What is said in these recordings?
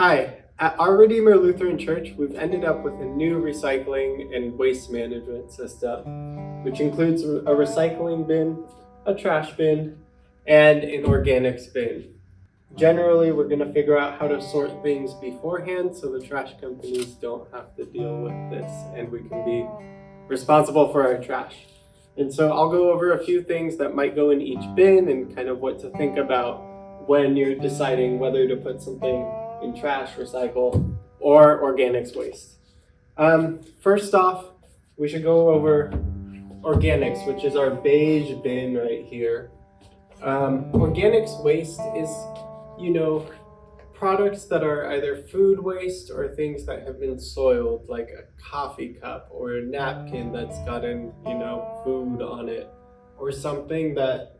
Hi, at our Redeemer Lutheran Church, we've ended up with a new recycling and waste management system, which includes a recycling bin, a trash bin, and an organics bin. Generally, we're going to figure out how to sort things beforehand so the trash companies don't have to deal with this and we can be responsible for our trash. And so I'll go over a few things that might go in each bin and kind of what to think about when you're deciding whether to put something in trash, recycle, or organics waste. First off, we should go over organics, which is our beige bin right here. Organics waste is, products that are either food waste or things that have been soiled, like a coffee cup or a napkin that's gotten, food on it, or something that,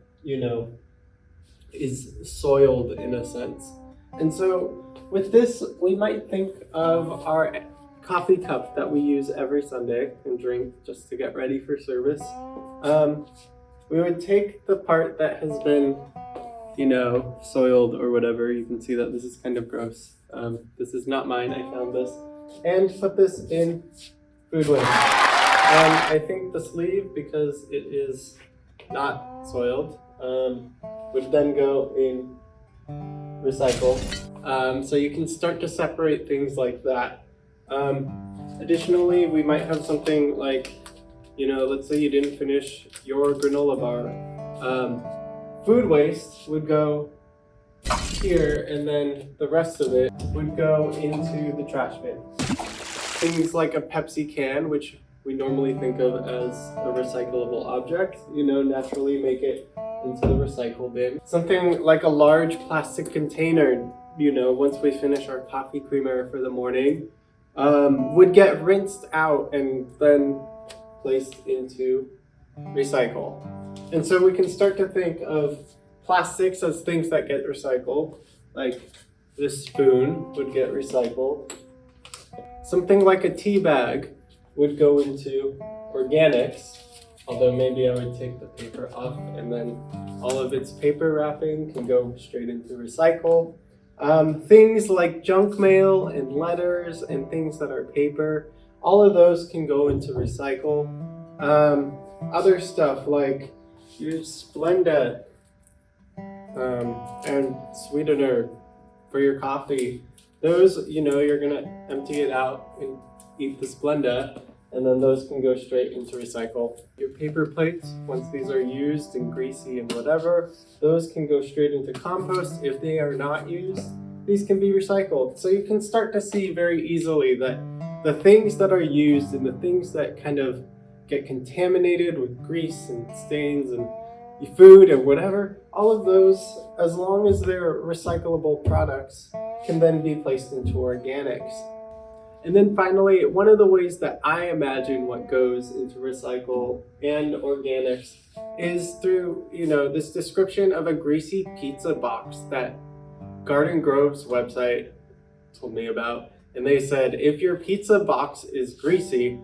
is soiled in a sense. And so with this, we might think of our coffee cup that we use every Sunday and drink just to get ready for service. We would take the part that has been, soiled or whatever. You can see that this is kind of gross. This is not mine, I found this. And put this in food waste. I think the sleeve, because it is not soiled, would then go in recycle. So you can start to separate things like that. Additionally, we might have something like, let's say you didn't finish your granola bar. Food waste would go here, and then the rest of it would go into the trash bin. Things like a Pepsi can, which we normally think of as a recyclable object, naturally make it into the recycle bin. Something like a large plastic container, once we finish our coffee creamer for the morning, would get rinsed out and then placed into recycle. And so we can start to think of plastics as things that get recycled, like this spoon would get recycled. Something like a tea bag would go into organics, although maybe I would take the paper off and then all of its paper wrapping can go straight into recycle. Things like junk mail and letters and things that are paper, all of those can go into recycle. Other stuff like your Splenda and sweetener for your coffee, those, you're gonna empty it out and eat the Splenda, and then those can go straight into recycle. Your paper plates, once these are used and greasy and whatever, those can go straight into compost. If they are not used, these can be recycled. So you can start to see very easily that the things that are used and the things that kind of get contaminated with grease and stains and food and whatever, all of those, as long as they're recyclable products, can then be placed into organics. And then finally, one of the ways that I imagine what goes into recycle and organics is through, this description of a greasy pizza box that Garden Grove's website told me about. And they said, if your pizza box is greasy,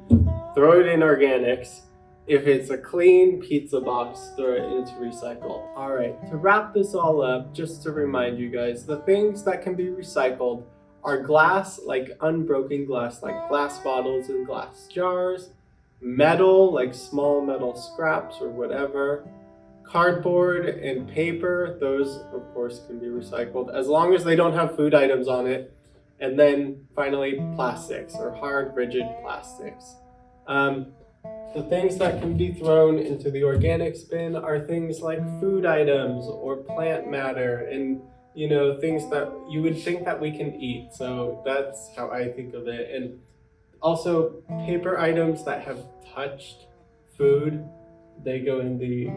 throw it in organics. If it's a clean pizza box, throw it into recycle. All right, to wrap this all up, just to remind you guys, the things that can be recycled are glass, like unbroken glass, like glass bottles and glass jars, metal, like small metal scraps or whatever, cardboard and paper, those of course can be recycled as long as they don't have food items on it. And then finally, plastics or hard, rigid plastics. The things that can be thrown into the organics bin are things like food items or plant matter and, things that you would think that we can eat. So that's how I think of it. And also paper items that have touched food, they go in the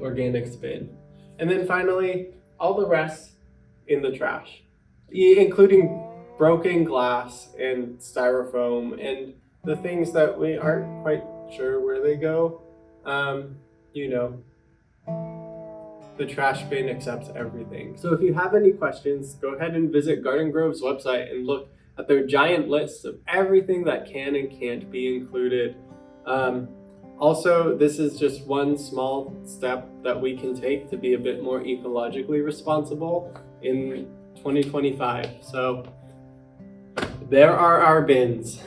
organics bin. And then finally, all the rest in the trash, including broken glass and styrofoam and the things that we aren't quite sure where they go. The trash bin accepts everything. So if you have any questions, go ahead and visit Garden Grove's website and look at their giant list of everything that can and can't be included. Also, this is just one small step that we can take to be a bit more ecologically responsible in 2025. So there are our bins.